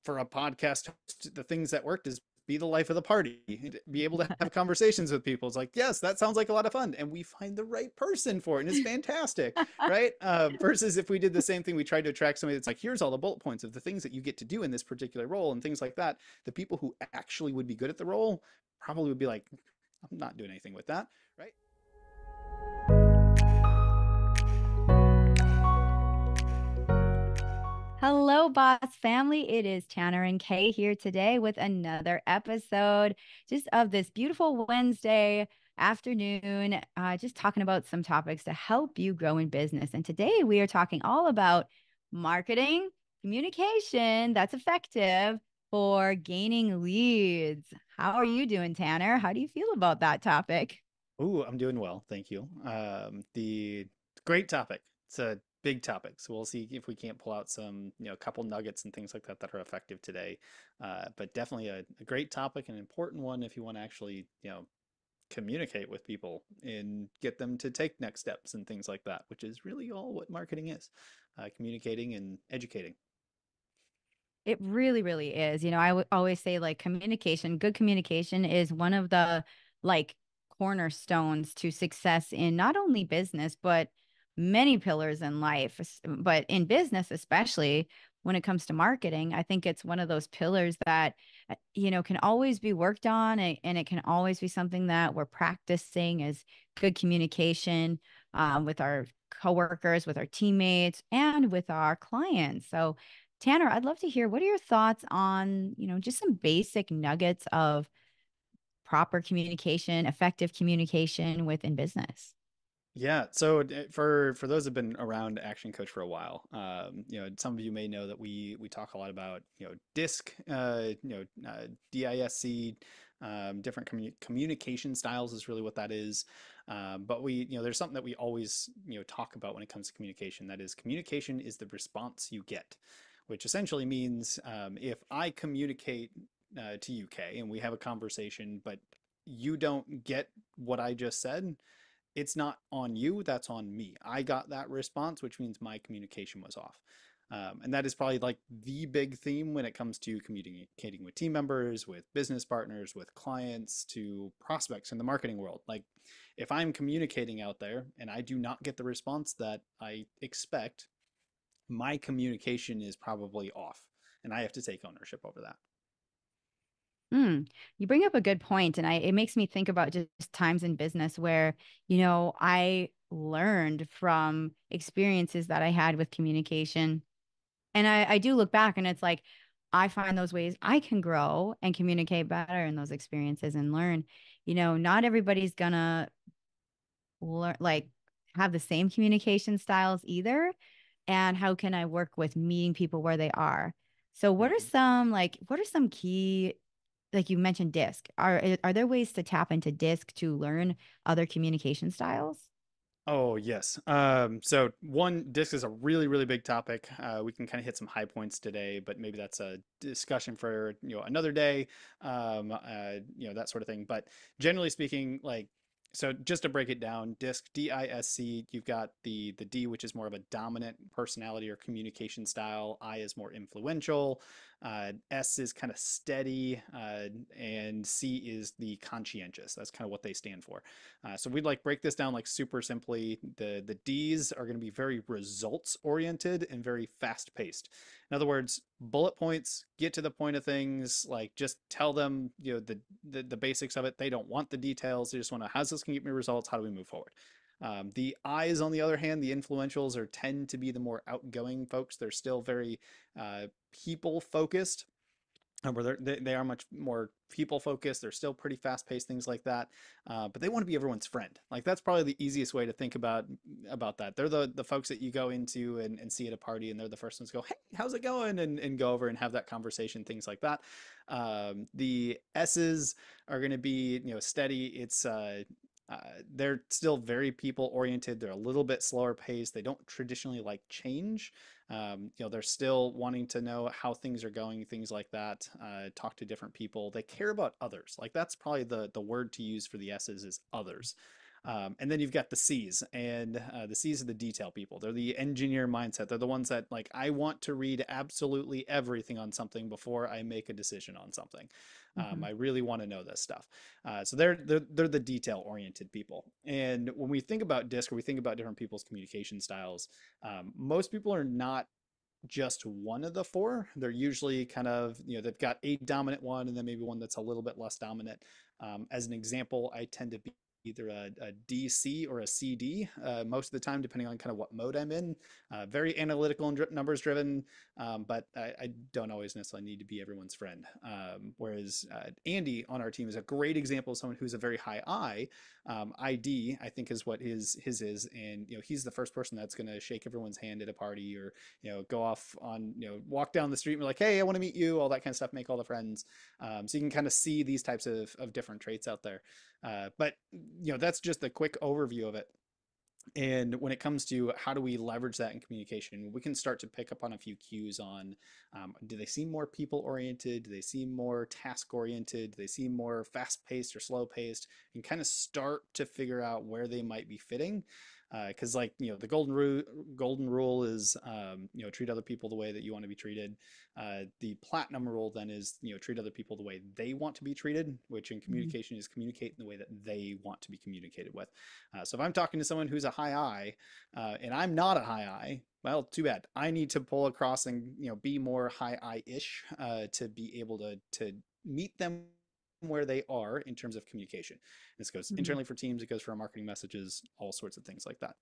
for a podcast host, the things that worked is be the life of the party, be able to have conversations with people. It's like, yes, that sounds like a lot of fun. And we find the right person for it. And it's fantastic. Right. Versus if we did the same thing, we tried to attract somebody that's like, here's all the bullet points of the things that you get to do in this particular role and things like that. The people who actually would be good at the role probably would be like, I'm not doing anything with that. Right. Hello, boss family. It is Tanner and Kay here today with another episode just of this beautiful Wednesday afternoon, just talking about some topics to help you grow in business. And today we are talking all about marketing, communication that's effective for gaining leads. How are you doing, Tanner? How do you feel about that topic? Ooh, I'm doing well, thank you. The great topic. It's a big topic, so we'll see if we can't pull out some, a couple nuggets and things like that that are effective today. But definitely a great topic, an important one if you want to actually, communicate with people and get them to take next steps and things like that, which is really all what marketing is, communicating and educating. It really, really is. I would always say like communication, good communication is one of the like cornerstones to success in not only business, but many pillars in life. But in business, especially when it comes to marketing, I think it's one of those pillars that, can always be worked on and it can always be something that we're practicing is good communication with our coworkers, with our teammates, and with our clients. So, Tanner, I'd love to hear what are your thoughts on, just some basic nuggets of proper communication, effective communication within business. Yeah, so for those who've been around Action Coach for a while, some of you may know that we talk a lot about DISC, DISC, different communication styles is really what that is. But there's something that we always talk about when it comes to communication. That is, communication is the response you get, which essentially means if I communicate to you, Kay, and we have a conversation, but you don't get what I just said, it's not on you, that's on me. I got that response, which means my communication was off. And that is probably like the big theme when it comes to communicating with team members, with business partners, with clients, to prospects in the marketing world. Like, if I'm communicating out there and I do not get the response that I expect, my communication is probably off, and I have to take ownership over that. You bring up a good point, and it makes me think about just times in business where, I learned from experiences that I had with communication. And I do look back and it's like I find those ways I can grow and communicate better in those experiences and learn. Not everybody's gonna learn like have the same communication styles either. And how can I work with meeting people where they are? So Mhm. what are some key, like you mentioned disc. Are there ways to tap into disc to learn other communication styles? Oh, yes. So one, disc is a really, really big topic. We can kind of hit some high points today, but maybe that's a discussion for, another day, that sort of thing. But generally speaking, like, so just to break it down, disc, DISC, you've got the D, which is more of a dominant personality or communication style. I is more influential. S is kind of steady, and C is the conscientious. That's kind of what they stand for. So we'd like break this down like super simply. The D's are going to be very results oriented and very fast paced. In other words, bullet points, get to the point of things, like just tell them the basics of it. They don't want the details. They just want to, how's this going to get me results? How do we move forward? The I's, on the other hand, the influentials tend to be the more outgoing folks. They're still very people focused, where they are much more people focused. They're still pretty fast paced, things like that. But they want to be everyone's friend. Like, that's probably the easiest way to think about that. They're the folks that you go into and see at a party, and they're the first ones to go, hey, how's it going? And go over and have that conversation, things like that. The S's are going to be, steady. They're still very people oriented. They're a little bit slower paced. They don't traditionally like change. They're still wanting to know how things are going, things like that. Talk to different people. They care about others. Like, that's probably the word to use for the S's, is others. And then you've got the C's, and the C's are the detail people. They're the engineer mindset. They're the ones that like I want to read absolutely everything on something before I make a decision on something. Hmm. I really want to know this stuff. So they're the detail oriented people. And when we think about DISC or we think about different people's communication styles, most people are not just one of the four. They're usually kind of, they've got a dominant one and then maybe one that's a little bit less dominant. As an example, I tend to be either a DC or a CD most of the time, depending on kind of what mode I'm in. Very analytical and numbers driven, but I don't always necessarily need to be everyone's friend. Whereas Andy on our team is a great example of someone who's a very high ID, I think is what his is, and he's the first person that's going to shake everyone's hand at a party or go off on, walk down the street and be like, hey, I want to meet you, all that kind of stuff, make all the friends. So you can kind of see these types of different traits out there. But, that's just a quick overview of it. And when it comes to how do we leverage that in communication, we can start to pick up on a few cues on do they seem more people oriented? Do they seem more task oriented? Do they seem more fast paced or slow paced? And kind of start to figure out where they might be fitting. Because like the golden rule is treat other people the way that you want to be treated. The platinum rule then is treat other people the way they want to be treated, which in Hmm. communication is communicate in the way that they want to be communicated with. So if I'm talking to someone who's a high I and I'm not a high I, well, too bad. I need to pull across and be more high I ish to be able to meet them where they are in terms of communication. This goes Hmm. internally for teams, it goes for our marketing messages, all sorts of things like that.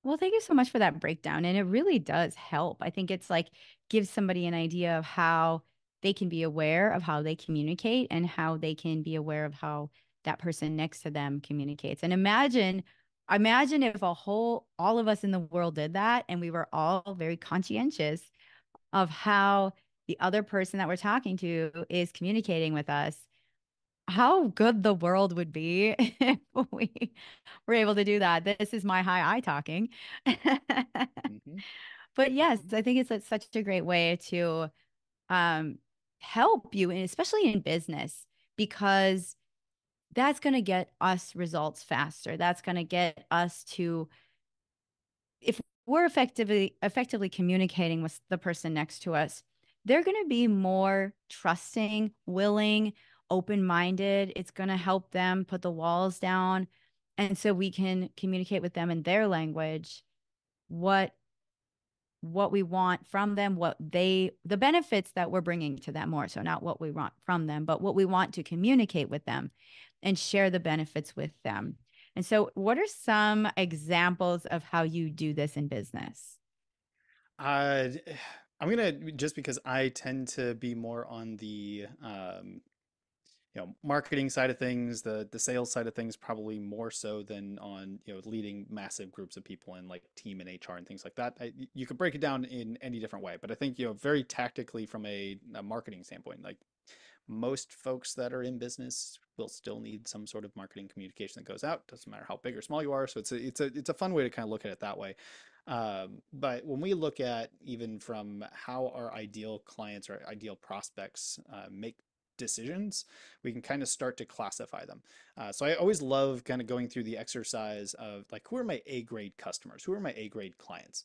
Well, thank you so much for that breakdown. And it really does help. I think it's like gives somebody an idea of how they can be aware of how they communicate and how they can be aware of how that person next to them communicates. And imagine if all of us in the world did that and we were all very conscientious of how the other person that we're talking to is communicating with us. How good the world would be if we were able to do that. This is my high I talking. Mm-hmm. But yes, Mm-hmm. I think it's such a great way to um, help you, and especially in business, because that's going to get us results faster. That's going to get us to, if we're effectively communicating with the person next to us, they're going to be more trusting, willing, open-minded. It's going to help them put the walls down, and so we can communicate with them in their language what we want from them, the benefits that we're bringing to them, more so not what we want from them, but what we want to communicate with them and share the benefits with them. And so, what are some examples of how you do this in business? Uh, I'm gonna just because I tend to be more on the marketing side of things, the sales side of things, probably more so than on leading massive groups of people in like team and HR and things like that. You could break it down in any different way, but I think very tactically from a marketing standpoint, like most folks that are in business will still need some sort of marketing communication that goes out. Doesn't matter how big or small you are. So it's a fun way to kind of look at it that way. But when we look at even from how our ideal clients or ideal prospects make decisions, we can kind of start to classify them. So I always love kind of going through the exercise of like, who are my A grade customers? Who are my A grade clients?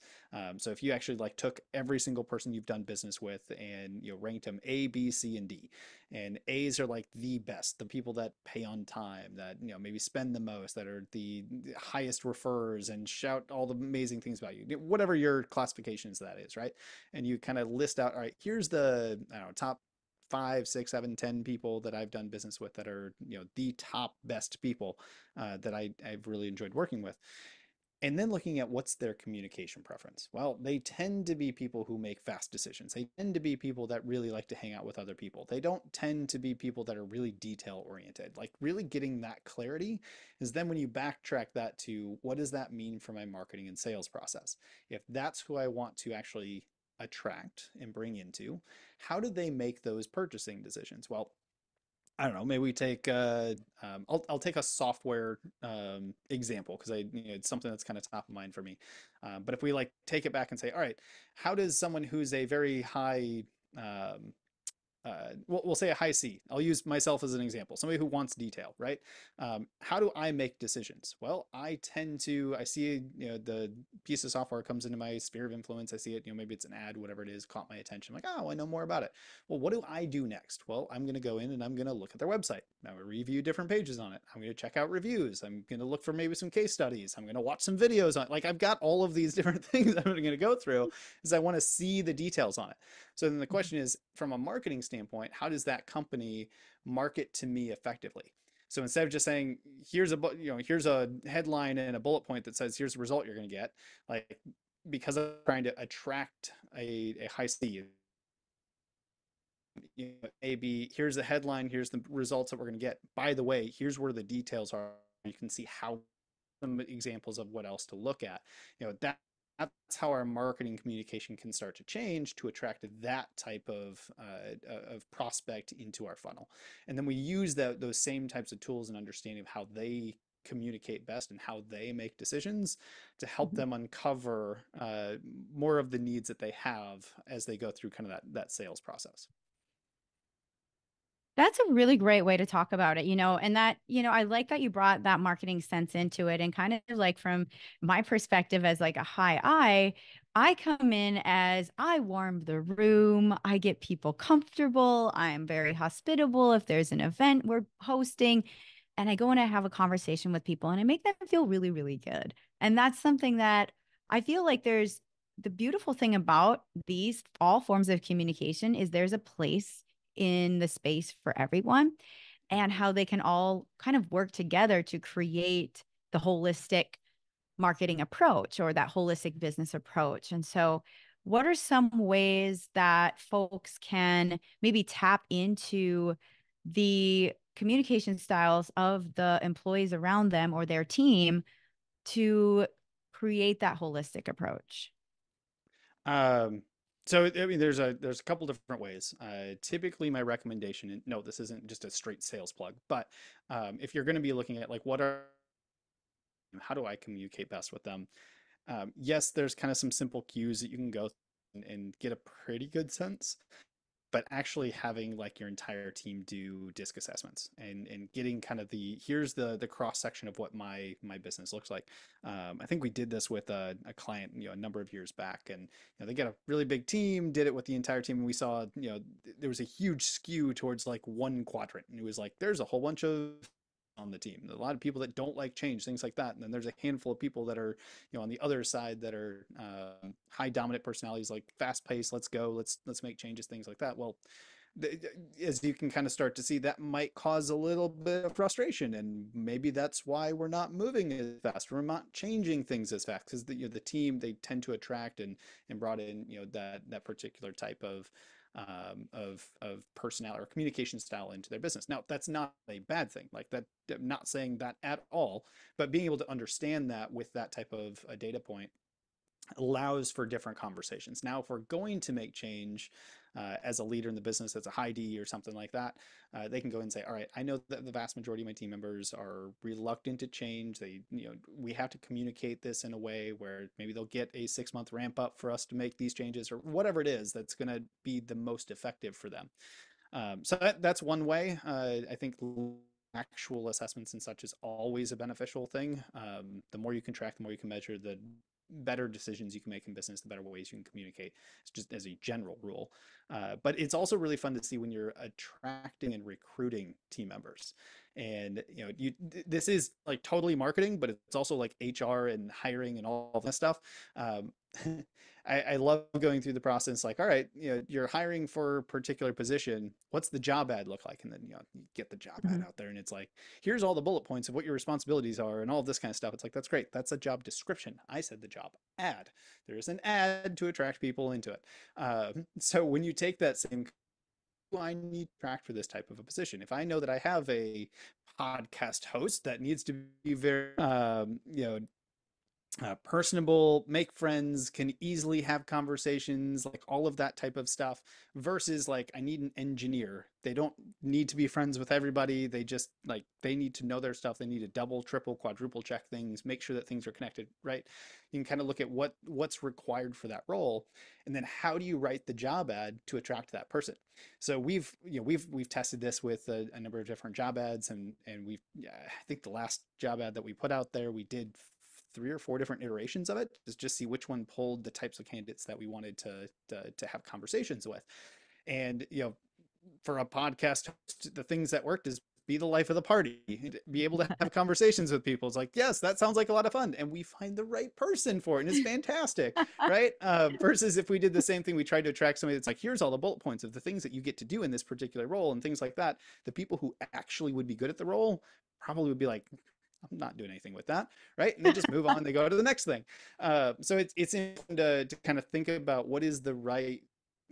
So if you actually like took every single person you've done business with and ranked them A, B, C, and D, and A's are like the best, the people that pay on time, that maybe spend the most, that are the highest referrers and shout all the amazing things about you, whatever your classifications that is, right? And you kind of list out, all right, here's the I don't know top 5, 6, 7, 10 people that I've done business with that are the top best people that I've really enjoyed working with. And then looking at what's their communication preference. Well, they tend to be people who make fast decisions. They tend to be people that really like to hang out with other people. They don't tend to be people that are really detail oriented. Like really getting that clarity is then when you backtrack that to what does that mean for my marketing and sales process? If that's who I want to actually attract and bring into, how do they make those purchasing decisions? Well, I don't know. Maybe we take. I'll take a software example because it's something that's kind of top of mind for me. But if we like take it back and say, all right, how does someone who's a very high um, we'll say a high C. I'll use myself as an example. Somebody who wants detail, right? How do I make decisions? Well, I see, the piece of software comes into my sphere of influence. I see it, maybe it's an ad, whatever it is, caught my attention. I'm like, oh, I know more about it. Well, what do I do next? Well, I'm going to go in and I'm going to look at their website. I'm going to review different pages on it. I'm going to check out reviews. I'm going to look for maybe some case studies. I'm going to watch some videos on it. Like I've got all of these different things I'm going to go through because I want to see the details on it. So then the question is, from a marketing standpoint, how does that company market to me effectively? So instead of just saying, here's a headline and a bullet point that says, here's the result you're going to get, like, because I'm trying to attract a high C, maybe here's the headline, here's the results that we're going to get. By the way, here's where the details are. You can see how some examples of what else to look at. That's how our marketing communication can start to change to attract that type of prospect into our funnel. And then we use those same types of tools and understanding of how they communicate best and how they make decisions to help Mhm. them uncover more of the needs that they have as they go through kind of that sales process. That's a really great way to talk about it, and that, I like that you brought that marketing sense into it and kind of like from my perspective as like a high I come in as I warm the room, I get people comfortable, I'm very hospitable if there's an event we're hosting, and I go and I have a conversation with people and I make them feel really, really good. And that's something that I feel like there's the beautiful thing about these all forms of communication is there's a place in the space for everyone and how they can all kind of work together to create the holistic marketing approach or that holistic business approach. And so, what are some ways that folks can maybe tap into the communication styles of the employees around them or their team to create that holistic approach? Um, so I mean, there's a couple different ways. Typically, my recommendation, and no, this isn't just a straight sales plug, but if you're going to be looking at like how do I communicate best with them? Yes, there's kind of some simple cues that you can go and get a pretty good sense, but actually having like your entire team do disc assessments and getting kind of here's the cross section of what my business looks like. I think we did this with a client, a number of years back, and they get a really big team, did it with the entire team, and we saw, there was a huge skew towards like one quadrant, and it was like there's a whole bunch of on the team, a lot of people that don't like change, things like that, and then there's a handful of people that are, on the other side, that are high dominant personalities, like fast pace, let's go, let's make changes, things like that. Well, as you can kind of start to see, that might cause a little bit of frustration, and maybe that's why we're not moving as fast, we're not changing things as fast, because the team, they tend to attract and brought in, that particular type of personality or communication style into their business. Now, that's not a bad thing, like that, I'm not saying that at all, but being able to understand that with that type of a data point allows for different conversations. Now, if we're going to make change as a leader in the business, that's a high D or something like that, they can go and say, all right, I know that the vast majority of my team members are reluctant to change. We have to communicate this in a way where maybe they'll get a 6 month ramp up for us to make these changes, or whatever it is that's going to be the most effective for them. So that's one way. I think actual assessments and such is always a beneficial thing. The more you can track, the more you can measure, the better decisions you can make in business, the better ways you can communicate. It's just as a general rule. But it's also really fun to see when you're attracting and recruiting team members. And this is like totally marketing, but it's also like HR and hiring and all that stuff. Um, I love going through the process, like, all right, you're hiring for a particular position. What's the job ad look like? And then, you get the job ad Mhm. out there and it's like, here's all the bullet points of what your responsibilities are and all of this kind of stuff. It's like, that's great. That's a job description. I said the job ad. There's an ad to attract people into it. So when you take that same, I need to track for this type of a position. If I know that I have a podcast host that needs to be very, personable, make friends, can easily have conversations, like all of that type of stuff, versus like I need an engineer. They don't need to be friends with everybody. They just like they need to know their stuff. They need to double, triple, quadruple check things, make sure that things are connected, right? You can kind of look at what's required for that role, and then how do you write the job ad to attract that person. So we've tested this with a number of different job ads, and we've yeah, I think the last job ad that we put out there, we did three or four different iterations of it, just see which one pulled the types of candidates that we wanted to have conversations with. And for a podcast host, the things that worked is be the life of the party, be able to have conversations with people. It's like, yes, that sounds like a lot of fun, and we find the right person for it, and it's fantastic, right? Versus if we did the same thing, we tried to attract somebody that's like, here's all the bullet points of the things that you get to do in this particular role and things like that. The people who actually would be good at the role probably would be like, I'm not doing anything with that, right? And they just move on. They go to the next thing. So it's important to kind of think about what is the right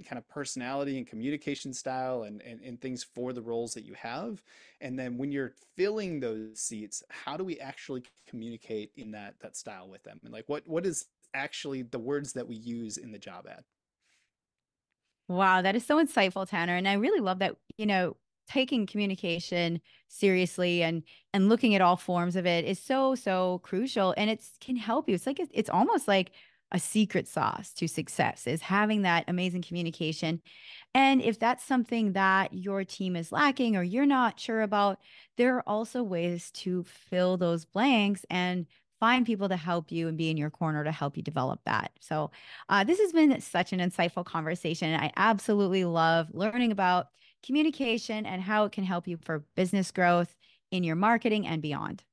kind of personality and communication style and things for the roles that you have. And then when you're filling those seats, how do we actually communicate in that style with them? And like what is actually the words that we use in the job ad? Wow, that is so insightful, Tanner. And I really love that, taking communication seriously and looking at all forms of it is so, so crucial. And it's can help you. It's like it's almost like a secret sauce to success is having that amazing communication. And if that's something that your team is lacking or you're not sure about, there are also ways to fill those blanks and find people to help you and be in your corner to help you develop that. So, this has been such an insightful conversation. I absolutely love learning about communication and how it can help you for business growth in your marketing and beyond.